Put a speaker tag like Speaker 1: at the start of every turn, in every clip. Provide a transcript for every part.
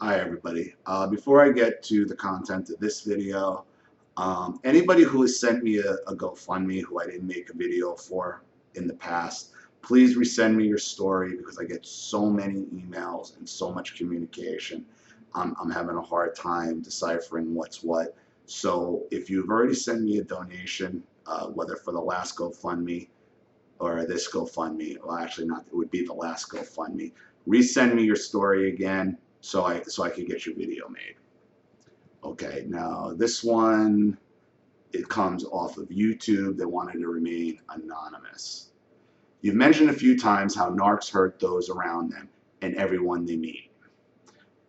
Speaker 1: Hi everybody. Before I get to the content of this video, anybody who has sent me a GoFundMe who I didn't make a video for in the past, please resend me your story because I get so many emails and so much communication. I'm having a hard time deciphering what's what. So if you've already sent me a donation, whether for the last GoFundMe or this GoFundMe, well actually not, it would be the last GoFundMe, resend me your story again so I could get your video made. Okay, now this one, it comes off of YouTube. They wanted to remain anonymous. You've mentioned a few times how narcs hurt those around them and everyone they meet.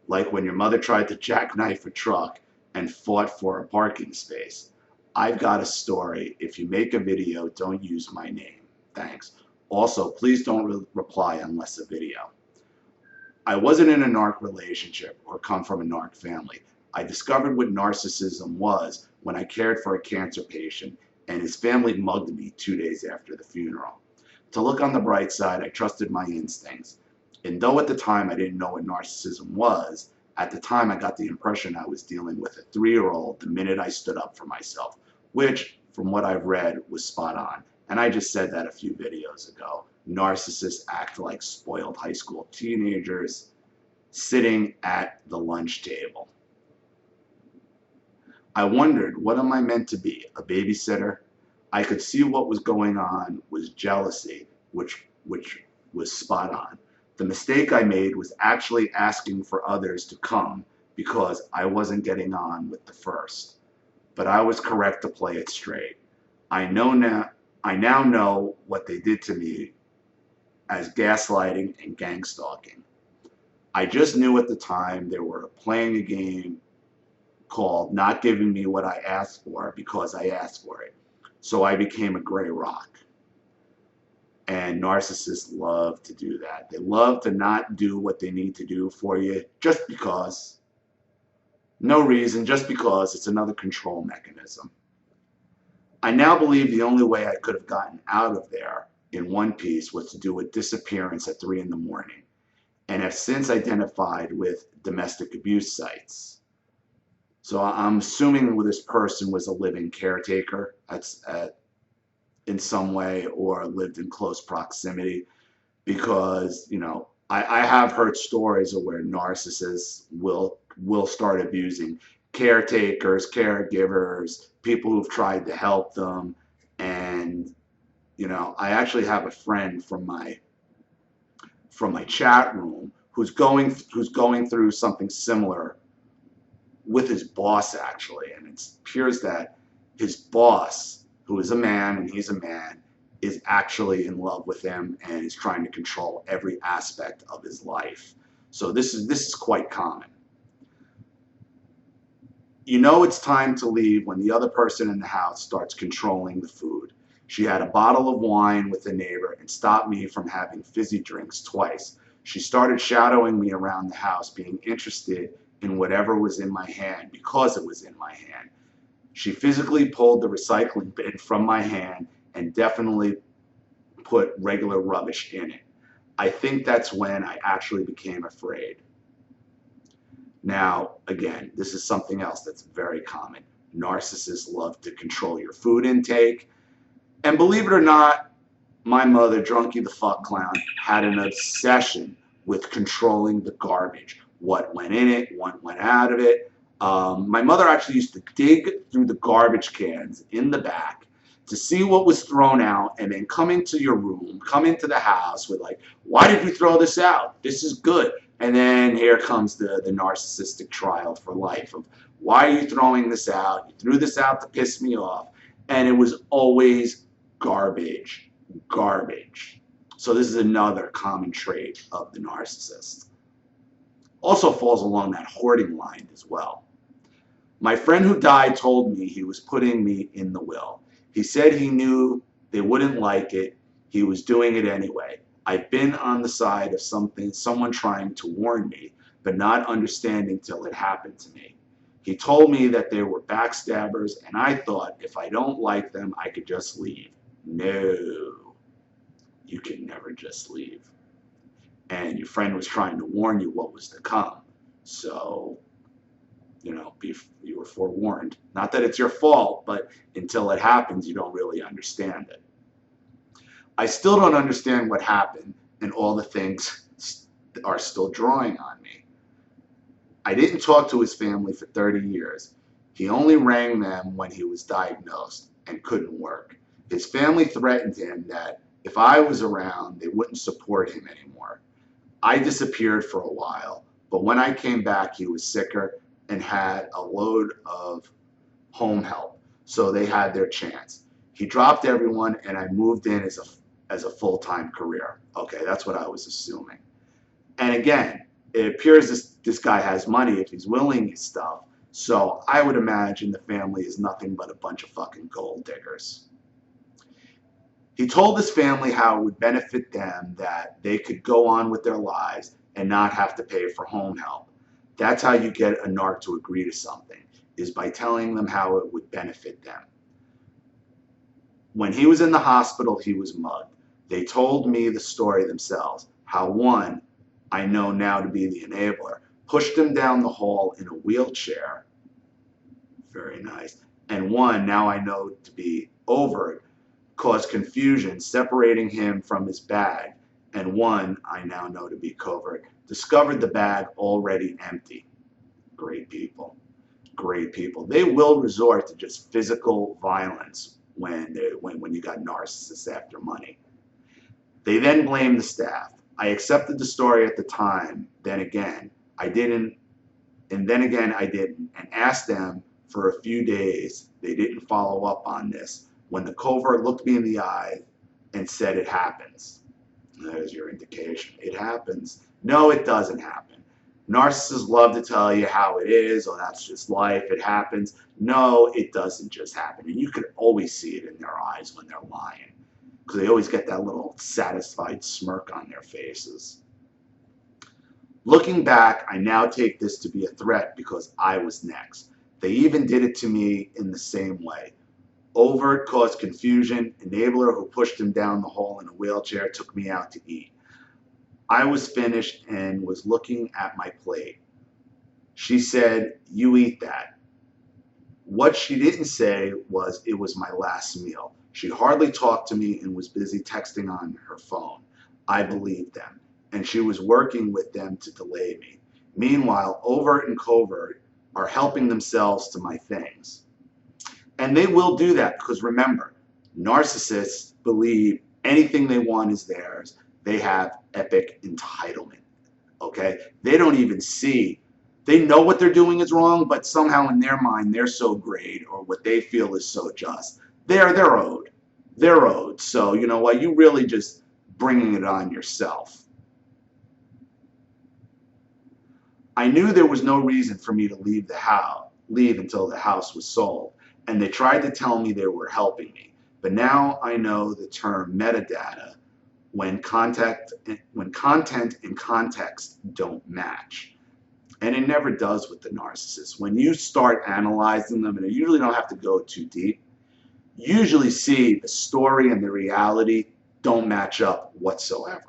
Speaker 1: Like when your mother tried to jackknife a truck and fought for a parking space. I've got a story. If you make a video, don't use my name. Thanks. Also, please don't reply unless a video. I wasn't in a narc relationship or come from a narc family. I discovered what narcissism was when I cared for a cancer patient and his family mugged me 2 days after the funeral. To look on the bright side, I trusted my instincts. And though at the time I didn't know what narcissism was, at the time I got the impression I was dealing with a 3-year-old the minute I stood up for myself, which, from what I've read, was spot on. And I just said that a few videos ago. Narcissists act like spoiled high school teenagers sitting at the lunch table. I wondered, what am I meant to be, a babysitter? I could see what was going on was jealousy, which was spot on. The mistake I made was actually asking for others to come because I wasn't getting on with the first. But I was correct to play it straight. I now know what they did to me as gaslighting and gang stalking. I just knew at the time they were playing a game called not giving me what I asked for because I asked for it. So I became a gray rock. And narcissists love to do that. They love to not do what they need to do for you just because. No reason, just because it's another control mechanism. I now believe the only way I could have gotten out of there in one piece was to do a disappearance at 3 in the morning, and have since identified with domestic abuse sites. So I'm assuming this person was a living caretaker in some way or lived in close proximity because, I have heard stories of where narcissists will start abusing caretakers, caregivers, people who've tried to help them. And, I actually have a friend from my chat room who's going through something similar with his boss, actually. And it appears that his boss, who is a man and he's a man, is actually in love with him and is trying to control every aspect of his life. So this is quite common. It's time to leave when the other person in the house starts controlling the food. She had a bottle of wine with a neighbor and stopped me from having fizzy drinks twice. She started shadowing me around the house, being interested in whatever was in my hand because it was in my hand. She physically pulled the recycling bin from my hand and definitely put regular rubbish in it. I think that's when I actually became afraid. Now, again, this is something else that's very common. Narcissists love to control your food intake. And believe it or not, my mother, Drunky the Fuck Clown, had an obsession with controlling the garbage. What went in it, what went out of it. My mother actually used to dig through the garbage cans in the back to see what was thrown out and then come into your room, come into the house with like, why did you throw this out? This is good. And then here comes the narcissistic trial for life of, why are you throwing this out? You threw this out to piss me off. And it was always garbage, garbage. So this is another common trait of the narcissist. Also falls along that hoarding line as well. My friend who died told me he was putting me in the will. He said he knew they wouldn't like it. He was doing it anyway. I've been on the side of someone trying to warn me, but not understanding till it happened to me. He told me that they were backstabbers, and I thought if I don't like them, I could just leave. No, you can never just leave. And your friend was trying to warn you what was to come. So, you were forewarned. Not that it's your fault, but until it happens, you don't really understand it. I still don't understand what happened, and all the things are still drawing on me. I didn't talk to his family for 30 years. He only rang them when he was diagnosed and couldn't work. His family threatened him that if I was around, they wouldn't support him anymore. I disappeared for a while, but when I came back, he was sicker and had a load of home help, so they had their chance. He dropped everyone, and I moved in as a full-time career. Okay, that's what I was assuming. And again, it appears this guy has money if he's willing his stuff. So I would imagine the family is nothing but a bunch of fucking gold diggers. He told his family how it would benefit them that they could go on with their lives and not have to pay for home help. That's how you get a narc to agree to something, is by telling them how it would benefit them. When he was in the hospital, he was mugged. They told me the story themselves, how one, I know now to be the enabler, pushed him down the hall in a wheelchair, very nice, and one, now I know to be overt, caused confusion, separating him from his bag, and one, I now know to be covert, discovered the bag already empty. Great people. Great people. They will resort to just physical violence when you got narcissists after money. They then blame the staff. I accepted the story at the time, then again, I didn't, and then again I didn't, and asked them for a few days. They didn't follow up on this. When the covert looked me in the eye and said, it happens. There's your indication. It happens. No, it doesn't happen. Narcissists love to tell you how it is, or that's just life, it happens. No, it doesn't just happen. And you can always see it in their eyes when they're lying, because they always get that little satisfied smirk on their faces. Looking back, I now take this to be a threat because I was next. They even did it to me in the same way. Overt caused confusion. Enabler who pushed him down the hall in a wheelchair took me out to eat. I was finished and was looking at my plate. She said, you eat that. What she didn't say was it was my last meal. She hardly talked to me and was busy texting on her phone. I believed them, and she was working with them to delay me. Meanwhile, overt and covert are helping themselves to my things. And they will do that because, remember, narcissists believe anything they want is theirs. They have epic entitlement, okay? They don't even see. They know what they're doing is wrong, but somehow in their mind, they're so great, or what they feel is so just. They're owed. They're owed. So, you know what? You really just bringing it on yourself. I knew there was no reason for me to leave until the house was sold, and they tried to tell me they were helping me. But now I know the term metadata when content and context don't match. And it never does with the narcissist. When you start analyzing them, and you usually don't have to go too deep, you usually see the story and the reality don't match up whatsoever.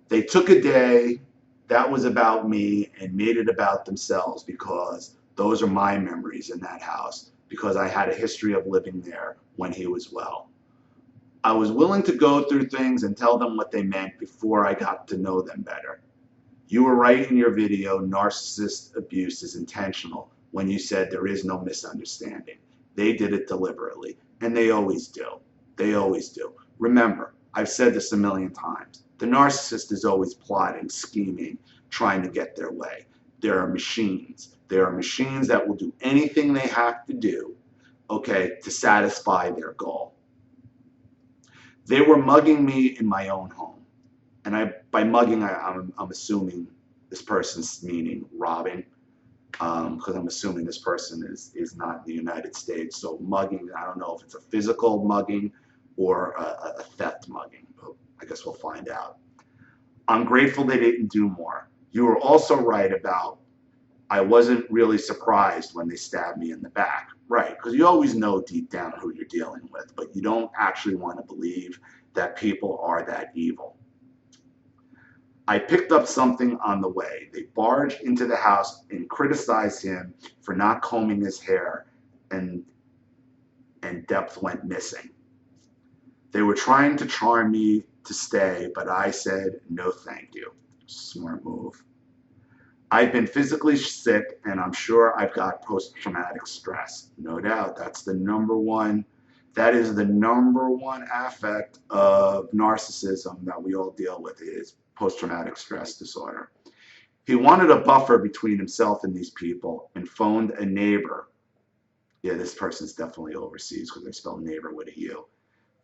Speaker 1: They took a day that was about me and made it about themselves, because those are my memories in that house, because I had a history of living there when he was well. I was willing to go through things and tell them what they meant before I got to know them better. You were right in your video, narcissist abuse is intentional, when you said there is no misunderstanding. They did it deliberately, and they always do. They always do. Remember, I've said this a million times. The narcissist is always plotting, scheming, trying to get their way. There are machines. There are machines that will do anything they have to do, okay, to satisfy their goal. They were mugging me in my own home. And by mugging, I'm assuming this person's meaning robbing, because I'm assuming this person is not in the United States. So mugging, I don't know if it's a physical mugging or a theft mugging. I guess we'll find out. I'm grateful they didn't do more. You were also right about I wasn't really surprised when they stabbed me in the back. Right, because you always know deep down who you're dealing with, but you don't actually want to believe that people are that evil. I picked up something on the way. They barged into the house and criticized him for not combing his hair, and depth went missing. They were trying to charm me to stay, but I said, no, thank you. Smart move. I've been physically sick, and I'm sure I've got post-traumatic stress. No doubt. That is the number one affect of narcissism that we all deal with, is post-traumatic stress disorder. He wanted a buffer between himself and these people and phoned a neighbor. Yeah, this person's definitely overseas because they spell neighbor with a U.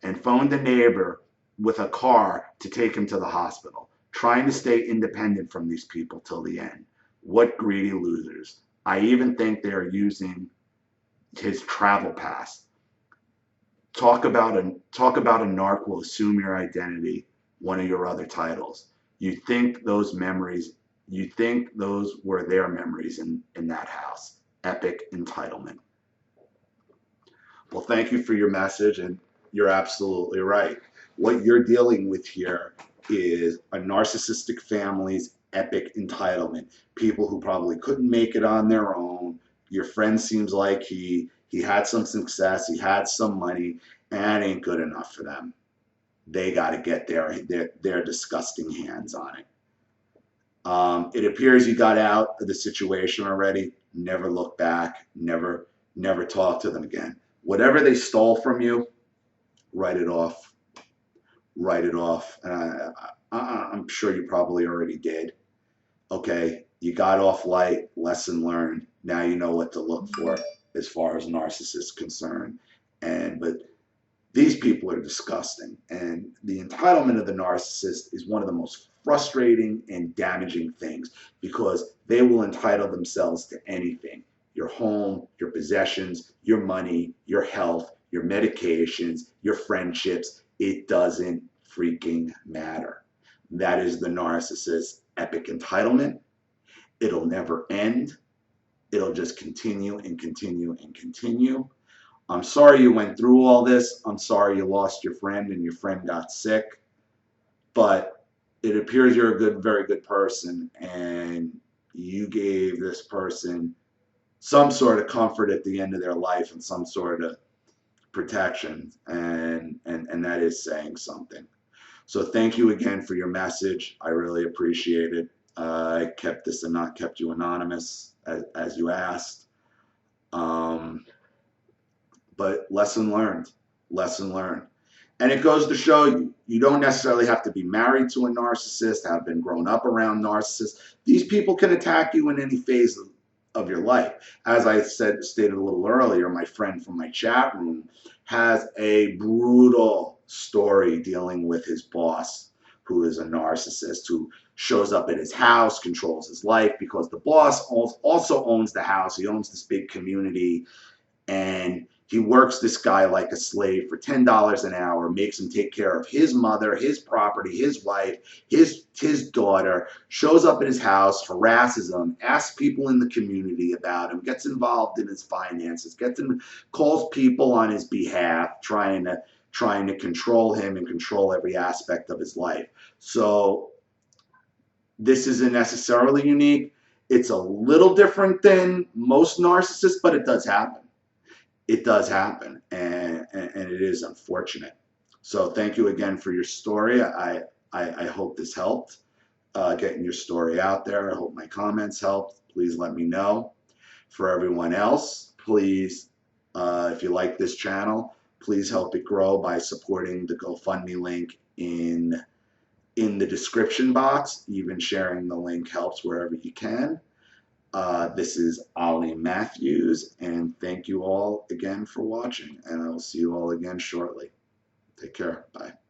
Speaker 1: And phoned a neighbor with a car to take him to the hospital, trying to stay independent from these people till the end. What greedy losers. I even think they are using his travel pass. Talk about a narc will assume your identity, one of your other titles. You think those were their memories in that house. Epic entitlement. Well, thank you for your message, and you're absolutely right. What you're dealing with here is a narcissistic family's epic entitlement. People who probably couldn't make it on their own. Your friend seems like he had some success, he had some money, and it ain't good enough for them. They got to get their disgusting hands on it. It appears you got out of the situation already. Never look back. Never talk to them again. Whatever they stole from you, write it off. Write it off. I'm sure you probably already did. Okay, you got off light, lesson learned. Now you know what to look for as far as narcissists concerned. But these people are disgusting. And the entitlement of the narcissist is one of the most frustrating and damaging things, because they will entitle themselves to anything. Your home, your possessions, your money, your health, your medications, your friendships. It doesn't freaking matter. That is the narcissist's epic entitlement. It'll never end. It'll just continue and continue and continue. I'm sorry you went through all this. I'm sorry you lost your friend and your friend got sick. But it appears you're a very good person, and you gave this person some sort of comfort at the end of their life and some sort of protection, and that is saying something. So thank you again for your message. I really appreciate it. I kept this and not kept you anonymous as you asked. But lesson learned. And it goes to show you, you don't necessarily have to be married to a narcissist, have been grown up around narcissists. These people can attack you in any phase of your life. As I stated a little earlier, my friend from my chat room has a brutal story dealing with his boss, who is a narcissist, who shows up at his house, controls his life, because the boss also owns the house. He owns this big community, and he works this guy like a slave for $10 an hour, makes him take care of his mother, his property, his wife, his daughter, shows up at his house, harasses him, asks people in the community about him, gets involved in his finances, calls people on his behalf, trying to control him and control every aspect of his life. So this isn't necessarily unique. It's a little different than most narcissists, but it does happen. It does happen, and it is unfortunate. So thank you again for your story. I hope this helped, getting your story out there. I hope my comments helped. Please let me know. For everyone else, please, if you like this channel, please help it grow by supporting the GoFundMe link in the description box. Even sharing the link helps wherever you can. This is Ollie Matthews, and thank you all again for watching, and I will see you all again shortly. Take care. Bye.